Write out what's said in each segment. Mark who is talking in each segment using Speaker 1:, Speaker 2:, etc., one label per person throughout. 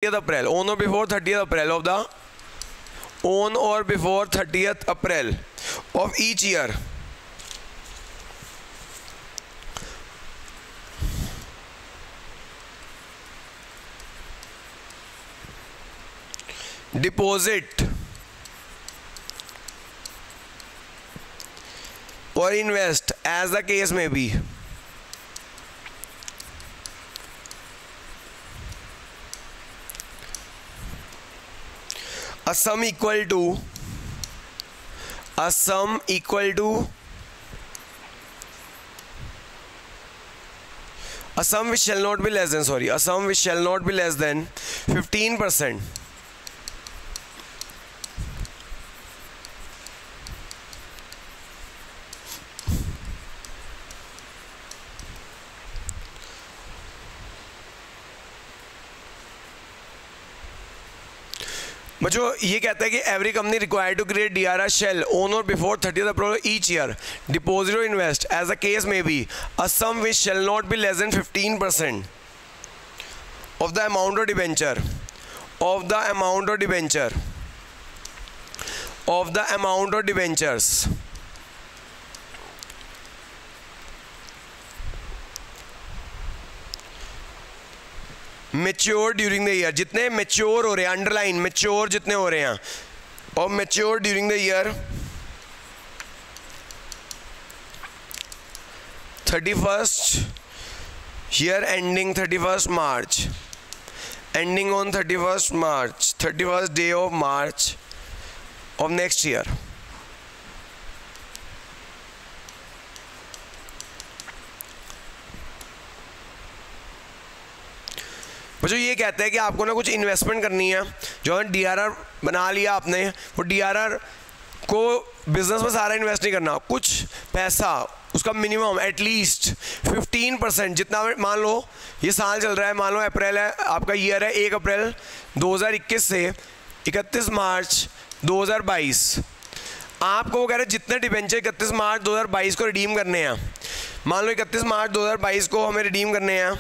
Speaker 1: April, on or before 30th April of the, on or before 30th April of each year. Deposit or invest, as the case may be, a sum equal to a sum which shall not be less than, a sum which shall not be less than 15%. बच्चों ये कहता है कि every company required to create DRR shall on और before 30th April each year, deposit और invest, as the case may be, a sum which shall not be less than 15% of the amount of debenture mature during the year, जितने mature हो रहे हैं, underline mature जितने हो रहे हैं, और mature during the year 31st year ending 31st March, ending on 31st day of March of next year. बच्चों ये कहते हैं कि आपको ना कुछ इन्वेस्टमेंट करनी है, जो है DRR बना लिया आपने, वो DRR को बिजनेस में सारा इन्वेस्ट नहीं करना, कुछ पैसा उसका मिनिमम एटलीस्ट 15%, जितना मान लो ये साल चल रहा है, मान लो अप्रैल है आपका ईयर है, 1 अप्रैल 2021 से 31 मार्च 2022, आपको वो कह रहे हैं जितने डिबेंचर 31 मार्च 2022 को रिडीम करने हैं, मान लो 31 मार्च 2022 को हमें रिडीम करने हैं,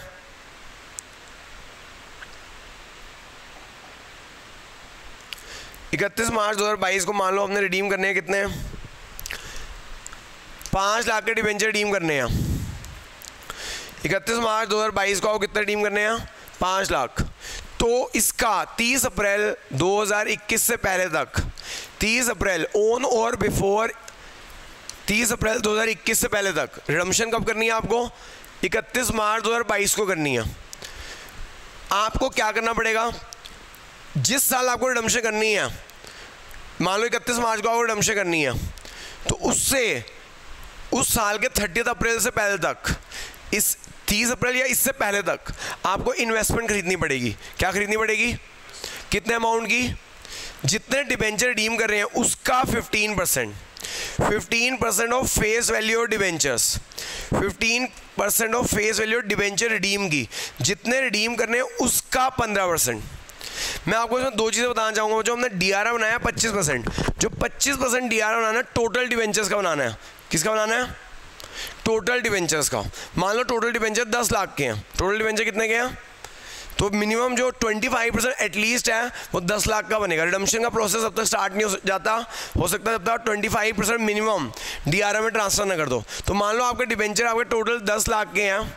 Speaker 1: मार्च 2022 को मान लो हमने रिडीम करने हैं कितने, 5 लाख के डिबेंचर रिडीम करने हैं. 31 मार्च 2022 को आपको कितने रिडीम करने हैं, 5 लाख. तो इसका 30 अप्रैल 2021 से पहले तक, 30 अप्रैल ऑन और बिफोर 30 अप्रैल 2021 से पहले तक रिडम्पशन कब करनी है आपको, 31 मार्च 2022 को करनी है. आपको क्या करना पड़ेगा, जिस साल आपको रिडम्पशन करनी है, मान लो 31 मार्च को आपको रिडम्पशन करनी है, तो उससे उस साल के 30 अप्रैल से पहले तक, इस 30 अप्रैल या इससे पहले तक आपको इन्वेस्टमेंट खरीदनी पड़ेगी. क्या खरीदनी पड़ेगी, कितने अमाउंट की, जितने डिबेंचर रिडीम कर रहे हैं उसका 15% of face value of debentures, 15% of face value of debenture redeem की, जितने रिडीम करने हैं उसका 15%. मैं आपको इसमें दो चीज़ें बताना चाहूँगा. जो हमने DRR बनाया 25%, जो 25% DRR बनाना है टोटल डिबेंचर्स का बनाना है. किसका बनाना है, टोटल डिबेंचर्स का. मान लो टोटल डिबेंचर 10 लाख के हैं, टोटल डिबेंचर कितने के हैं, तो मिनिमम जो 25% एटलीस्ट है वो 10 लाख का बनेगा. रिडम्पशन का प्रोसेस अब तक स्टार्ट नहीं हो जाता, हो सकता है जब तक 25% मिनिमम DRR में ट्रांसफर ना कर दो. तो मान लो आपके डिबेंचर आपके टोटल 10 लाख के हैं,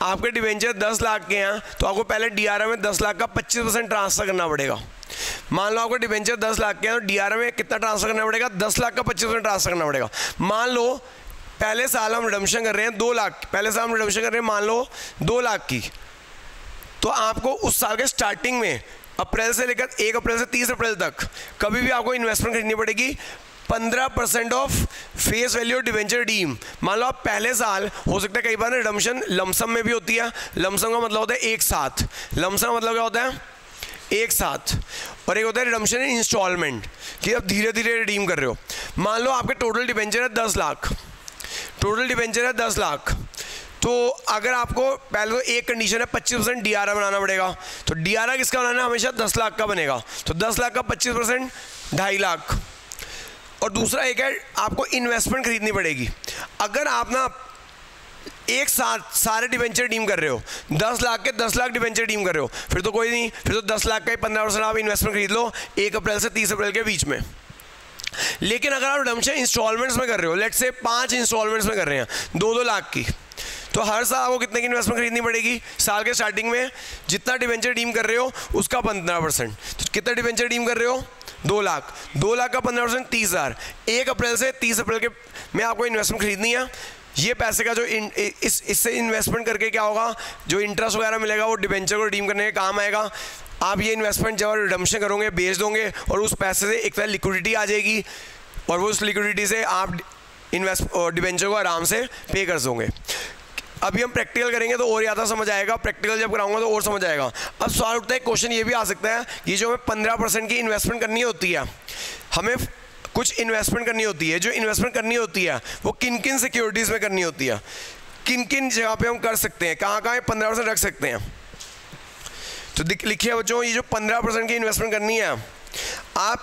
Speaker 1: आपके डिबेंचर 10 लाख के हैं, तो आपको पहले DRR में 10 लाख का 25% ट्रांसफर करना पड़ेगा. मान लो आपको डिबेंचर 10 लाख के हैं, तो DRR में कितना ट्रांसफर करना पड़ेगा, 10 लाख का 25% ट्रांसफर करना पड़ेगा. मान लो पहले साल हम रिडम्पशन कर रहे हैं 2 लाख, पहले साल हम रिडम्पशन कर रहे हैं मान लो 2 लाख की, तो आपको उस साल के स्टार्टिंग में अप्रैल से लेकर 1 अप्रैल से 30 अप्रैल तक कभी भी आपको इन्वेस्टमेंट खरीदनी पड़ेगी 15% of face value debenture redeem. मान लो आप पहले साल, हो सकता है कई बार रिडम्पशन लमसम में भी होती है. लमसम का मतलब होता है एक साथ, लमसम का मतलब क्या होता है, एक साथ, और एक होता है रिडम्पशन इन इंस्टॉलमेंट, कि आप धीरे धीरे रिडीम कर रहे हो. मान लो आपके टोटल डिबेंचर है 10 लाख, टोटल डिबेंचर है 10 लाख, तो अगर आपको पहले तो एक कंडीशन है 25% DRR बनाना पड़ेगा. तो DRR किसका बनाना है, हमेशा 10 लाख का बनेगा. तो 10 लाख का 25% 2.5 लाख. और दूसरा एक है आपको इन्वेस्टमेंट खरीदनी पड़ेगी. अगर आप ना एक साथ सारे डिवेंचर रिडीम कर रहे हो, 10 लाख के 10 लाख डिवेंचर रिडीम कर रहे हो, फिर तो कोई नहीं, फिर तो 10 लाख का ही 15% आप इन्वेस्टमेंट खरीद लो 1 अप्रैल से 30 अप्रैल के बीच में। लेकिन अगर आप रिडम्पशन इंस्टॉलमेंट्स में कर रहे हो, लेट से 5 इंस्टॉलमेंट्स में कर रहे हैं 2-2 लाख की, तो हर साल आपको कितने की इन्वेस्टमेंट खरीदनी पड़ेगी? साल के स्टार्टिंग में जितना डिवेंचर रिडीम कर रहे हो उसका 15%। तो कितना डिवेंचर रिडीम कर रहे हो? 2 लाख, 2 लाख का 15% 30,000। 1 अप्रैल से 30 अप्रैल के में आपको इन्वेस्टमेंट खरीदनी है। ये पैसे का जो इससे इन्वेस्टमेंट करके क्या होगा, जो इंटरेस्ट वगैरह मिलेगा वो डिवेंचर को रिडीम करने के काम आएगा। आप ये इन्वेस्टमेंट जब रिडम्पशन करोगे, बेच दोगे और उस पैसे से एक तरह लिक्विडिटी आ जाएगी और वो उस लिक्विडिटी से आप डिवेंचर को आराम से पे कर दोगे। अभी हम प्रैक्टिकल करेंगे तो और ज़्यादा समझ आएगा, प्रैक्टिकल जब कराऊंगा तो और समझ आएगा। अब सवाल उठता है, क्वेश्चन ये भी आ सकता है कि जो हमें 15% की इन्वेस्टमेंट करनी होती है, हमें कुछ इन्वेस्टमेंट करनी होती है, जो इन्वेस्टमेंट करनी होती है वो किन किन सिक्योरिटीज़ में करनी होती है, किन किन जगह पे हम कर सकते हैं, कहाँ कहाँ 15% रख सकते हैं। तो लिखिए बच्चों, ये जो 15% की इन्वेस्टमेंट करनी है आप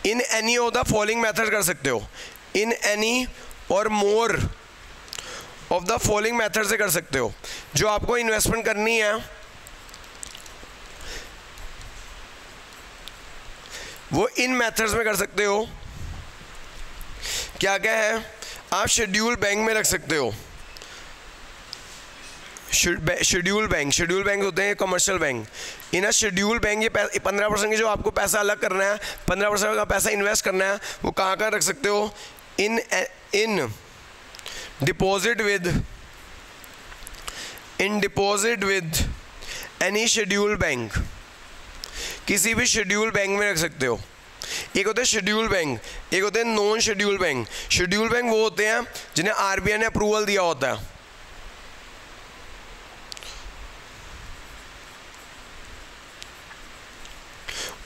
Speaker 1: in any of the following method कर सकते हो, इन एनी और more of the following method से कर सकते हो। जो आपको इन्वेस्टमेंट करनी है वो इन मेथड्स में कर सकते हो। क्या क्या है? आप शेड्यूल बैंक में रख सकते हो, शेड्यूल बैंक होते हैं कमर्शियल बैंक। इन अ शेड्यूल बैंक ये 15% की जो आपको पैसा अलग करना है, 15% का पैसा इन्वेस्ट करना है, वो कहाँ कहाँ रख सकते हो? In deposit with any schedule bank, किसी भी शेड्यूल बैंक में रख सकते हो। एक होते हैं शेड्यूल बैंक, एक होते हैं non schedule bank. Schedule bank वो होते हैं जिन्हें आरबीआई ने अप्रूवल दिया होता है,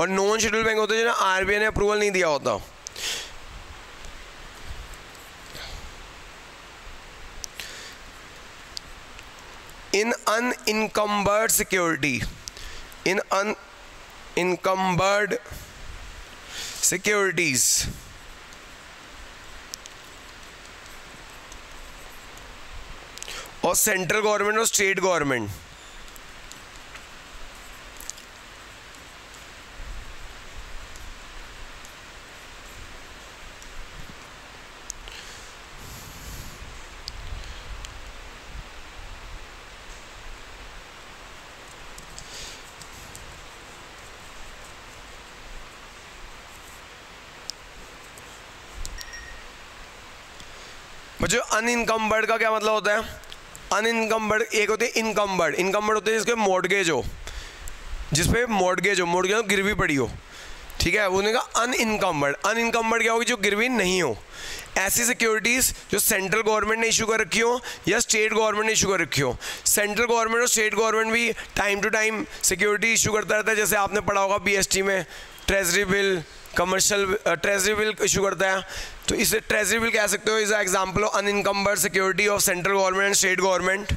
Speaker 1: और नॉन शेड्यूल बैंक होते हैं जिन्हें आरबीआई ने अप्रूवल नहीं दिया होता। इन अनइनकम्बर्ड सिक्योरिटी, इन अनइनकम्बर्ड सिक्योरिटीज और सेंट्रल गवर्नमेंट और स्टेट गवर्नमेंट, जो अनइनकम्बर्ड का क्या मतलब होता है? अनइनकम्बर्ड एक होते हैं इनकम्बर्ड, इनकम्बर्ड होते हैं जिसके मॉर्गेज हो, जिसपे मॉर्गेज हो गिरवी पड़ी हो, ठीक है, वो उन्हें कहा अनइनकम्बर्ड। अनइनकम्बर्ड क्या होगी? जो गिरवी नहीं हो। ऐसी सिक्योरिटीज़ जो सेंट्रल गवर्नमेंट ने इशू कर रखी हो या स्टेट गवर्नमेंट ने इशू कर रखी हो। सेंट्रल गवर्नमेंट और स्टेट गवर्नमेंट भी time to time security issue करता रहता है, जैसे आपने पढ़ा होगा बीएसटी में treasury bill, commercial treasury bill issue करता है, तो इसे ट्रेजरी बिल कह सकते हो। Is example of unencumbered security of central government and state government.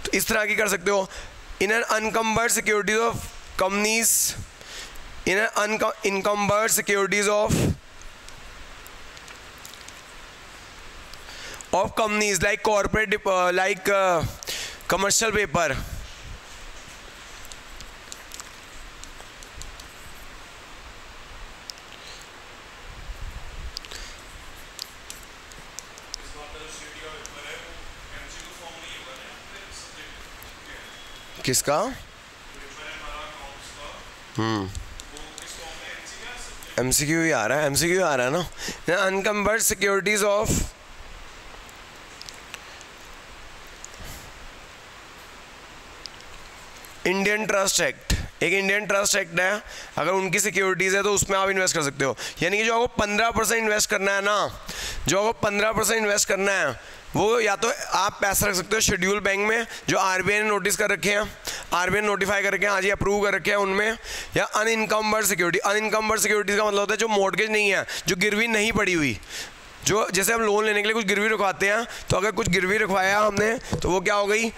Speaker 1: तो इस तरह की कर सकते हो। In an unencumbered securities of companies, in an unencumbered securities of companies like corporate, like commercial paper, किसका? एमसीक्यू ही आ रहा है, एमसीक्यू आ रहा है ना। Unencumbered securities of Indian trust act, एक इंडियन ट्रस्ट एक्ट है, अगर उनकी सिक्योरिटीज़ है तो उसमें आप इन्वेस्ट कर सकते हो। यानी कि जो आपको 15% इन्वेस्ट करना है ना, जो आपको 15% इन्वेस्ट करना है वो या तो आप पैसा रख सकते हो शेड्यूल बैंक में जो आरबीआई ने नोटिस कर रखे हैं, आरबीआई ने नोटिफाई कर रखे हैं, आज ही अप्रूव कर रखे हैं उनमें, या अनइनकम्बर्ड सिक्योरिटी। अनइनकम्बर्ड सिक्योरिटीज़ का मतलब होता है जो मॉर्गेज नहीं है, जो गिरवी नहीं पड़ी हुई, जो जैसे हम लोन लेने के लिए कुछ गिरवी रखवाते हैं, तो अगर कुछ गिरवी रखवाया हमने तो वो क्या हो गई?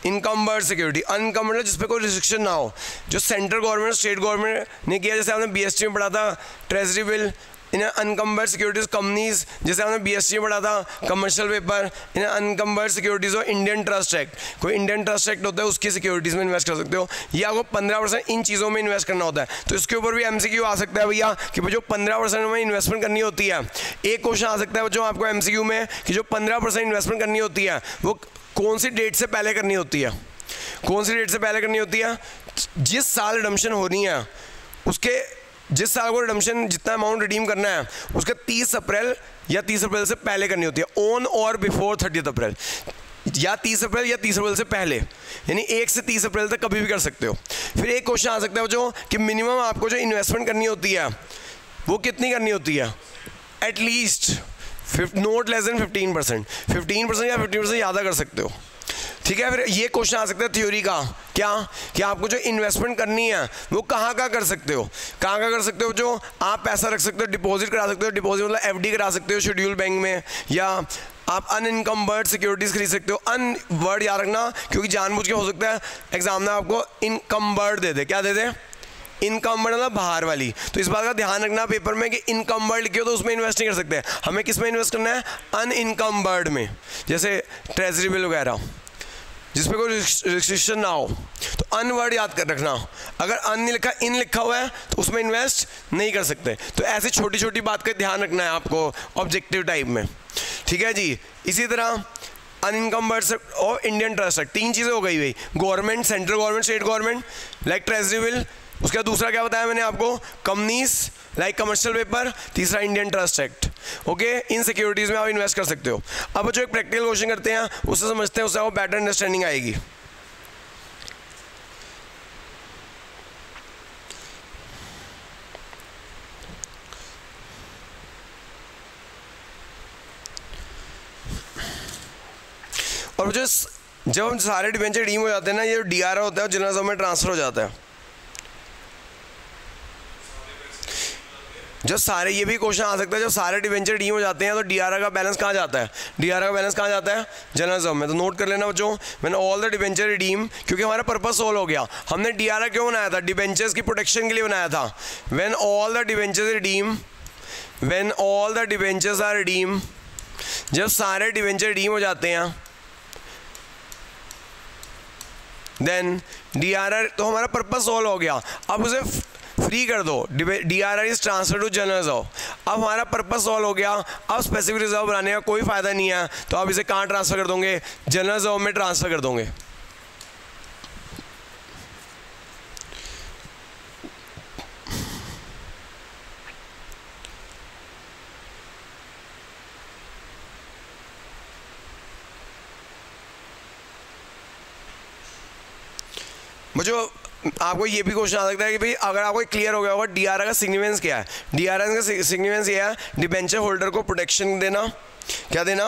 Speaker 1: Encumbered security. अनकम्बर्ड जिस पे कोई रिस्ट्रिक्शन ना हो, जो सेंट्रल गवर्नमेंट स्टेट गवर्नमेंट ने किया, जैसे हमने बीएसटी में पढ़ा था ट्रेजरी बिल, इन अनकम्बर्ड सिक्योरिटीज कंपनीज, जैसे हमने BST में पढ़ा था कमर्शियल पेपर, इन अनकम्बर्ड सिक्योरिटीज और इंडियन ट्रस्ट एक्ट, कोई इंडियन ट्रस्ट एक्ट होता है उसकी सिक्योरिटीज में इन्वेस्ट कर सकते हो, या आपको 15% इन चीज़ों में इन्वेस्ट करना होता है। तो इसके ऊपर भी MCQ आ सकता है भैया कि जो 15% में इन्वेस्टमेंट करनी होती है, एक क्वेश्चन आ सकता है जो आपको MCQ में कि जो 15% इन्वेस्टमेंट करनी होती है वो कौन सी डेट से पहले करनी होती है, कौन सी डेट से पहले करनी होती है, जिस साल रिडम्पशन होनी है उसके, जिस साल को रिडम्पशन जितना अमाउंट रिडीम करना है उसके 30 अप्रैल या 30 अप्रैल से पहले करनी होती है, ऑन और बिफोर 30 अप्रैल, या 30 अप्रैल या 30 अप्रैल से पहले, यानी 1 से 30 अप्रैल तक कभी भी कर सकते हो। फिर एक क्वेश्चन आ सकता है जो कि मिनिमम आपको जो इन्वेस्टमेंट करनी होती है वो कितनी करनी होती है, एटलीस्ट नोट लेस देन 15%, 15% या 50% ज़्यादा कर सकते हो, ठीक है। फिर ये क्वेश्चन आ सकता है थ्योरी का, क्या कि आपको जो इन्वेस्टमेंट करनी है वो कहाँ कर सकते हो, कहाँ कर सकते हो, जो आप पैसा रख सकते हो, डिपॉजिट करा सकते हो, डिपॉजिट मतलब FD करा सकते हो शेड्यूल बैंक में, या आप अनइनकम्बर्ड सिक्योरिटीज़ खरीद सकते हो। अन वर्ड याद रखना क्योंकि जानबूझ के हो सकता है एग्जाम में आपको इनकम्बर्ड दे दे, क्या दे दे, इनकम्बर्ड मतलब बाहर वाली, तो इस बात का ध्यान रखना पेपर में कि इनकम्बर्ड लिखे हो तो उसमें इन्वेस्ट नहीं कर सकते, हमें किस में इन्वेस्ट करना है, अनइनकम्बर्ड में, जैसे ट्रेजरी बिल वगैरह जिसपे कोई रिस्ट्रिक्शन ना हो। तो अन वर्ड याद कर रखना, अगर अन नहीं लिखा इन लिखा हुआ है तो उसमें इन्वेस्ट नहीं कर सकते। तो ऐसी छोटी छोटी बात का ध्यान रखना है आपको ऑब्जेक्टिव टाइप में, ठीक है जी। इसी तरह अनइनकम्बर्ड और इंडियन ट्रस्ट एक्ट, 3 चीज़ें हो गई भाई, government, central government, state government, like treasury bill, उसका दूसरा क्या बताया मैंने आपको, कंपनीज लाइक कमर्शियल पेपर, तीसरा Indian trust act, okay. In securities में आप इन्वेस्ट कर सकते हो। अब जो एक प्रैक्टिकल क्वेश्चन करते हैं उससे समझते हैं, उससे आपको बेटर अंडरस्टैंडिंग आएगी। और जब हम सारे डिबेंचर रिडीम हो जाते हैं ना, ये DRR होता है जनरल रिजर्व में ट्रांसफर हो जाता है। जब सारे, ये भी क्वेश्चन आ सकता है, जब सारे डिबेंचर रिडीम हो जाते हैं तो DRR का बैलेंस कहाँ जाता है, DRR का बैलेंस कहाँ जाता है, जनरल रिजर्व में। तो नोट कर लेना बच्चों, मैंने ऑल द डिबेंचर रिडीम, क्योंकि हमारा पर्पस सोल्व हो गया। हमने DRR क्यों बनाया था, डिबेंचर्स की प्रोटेक्शन के लिए बनाया था। When all the debentures redeem, when all the debentures are redeem, जब सारे डिबेंचर रिडीम हो जाते हैं देन DRR, तो हमारा पर्पस सॉल्व हो गया। अब उसे फ्री कर दो, DRR is transfer to general reserve, अब हमारा पर्पस सॉल्व हो गया। अब स्पेसिफिक रिजर्व बनाने का कोई फ़ायदा नहीं है, तो आप इसे कहाँ ट्रांसफ़र कर दोगे, जनरल रिजर्व में ट्रांसफ़र कर दोगे। मुझे आपको ये भी क्वेश्चन आ सकता है कि भाई अगर आपको क्लियर हो गया होगा DRR का सिग्निफिकेंस क्या है। DRR का सिग्निफिकेंस ये है, डिबेंचर होल्डर को प्रोटेक्शन देना, क्या देना,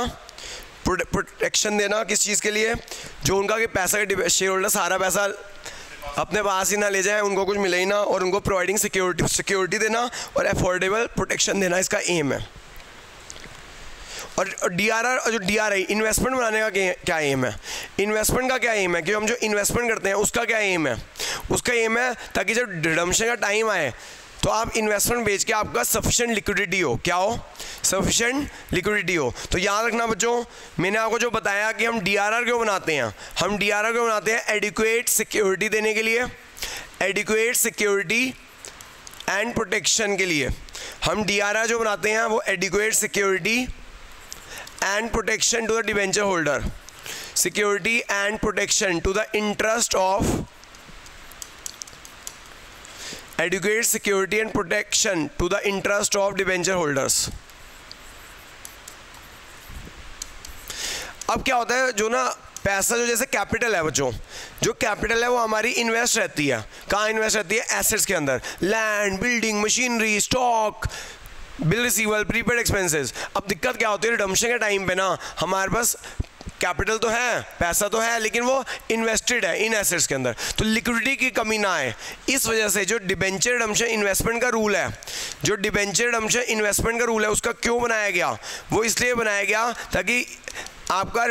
Speaker 1: प्रोटेक्शन देना, किस चीज़ के लिए, जो उनका कि पैसा के शेयर होल्डर सारा पैसा अपने पास ही ना ले जाए, उनको कुछ मिले ही ना, और उनको प्रोवाइडिंग सिक्योरिटी देना और अफोर्डेबल प्रोटेक्शन देना, इसका एम है। और DRR और जो DRI इन्वेस्टमेंट बनाने का क्या एम है, इन्वेस्टमेंट का क्या एम है, कि हम जो इन्वेस्टमेंट करते हैं उसका क्या एम है, उसका एम है ताकि जब रिडम्पशन का टाइम आए तो आप इन्वेस्टमेंट बेच के आपका सफिशिएंट लिक्विडिटी हो, क्या हो, सफिशिएंट लिक्विडिटी हो। तो याद रखना बच्चों, मैंने आपको जो बताया कि हम DRR क्यों बनाते हैं, हम DRR क्यों बनाते हैं, एडिक्वेट सिक्योरिटी देने के लिए, एडिक्वेट सिक्योरिटी एंड प्रोटेक्शन के लिए। हम DRR जो बनाते हैं वो adequate security and protection to the debenture holder, security and protection to the interest of, adequate security and protection to the interest of debenture holders। अब क्या होता है, जो ना पैसा जो जैसे कैपिटल है बच्चों, जो कैपिटल है वो हमारी इन्वेस्ट रहती है, कहाँ इन्वेस्ट रहती है, एसेट्स के अंदर, land, building, machinery, stock, bill रिसीवल, prepaid expenses. अब दिक्कत क्या होती है, रिडम्पशन के टाइम पे ना हमारे पास कैपिटल तो है, पैसा तो है, लेकिन वो इन्वेस्टेड है इन एसेट्स के अंदर, तो लिक्विडिटी की कमी ना आए। इस वजह से जो डिबेंचर रिडम्पशन इन्वेस्टमेंट का रूल है, जो डिबेंचर रिडम्पशन इन्वेस्टमेंट का रूल है, उसका क्यों बनाया गया, वो इसलिए बनाया गया ताकि आपका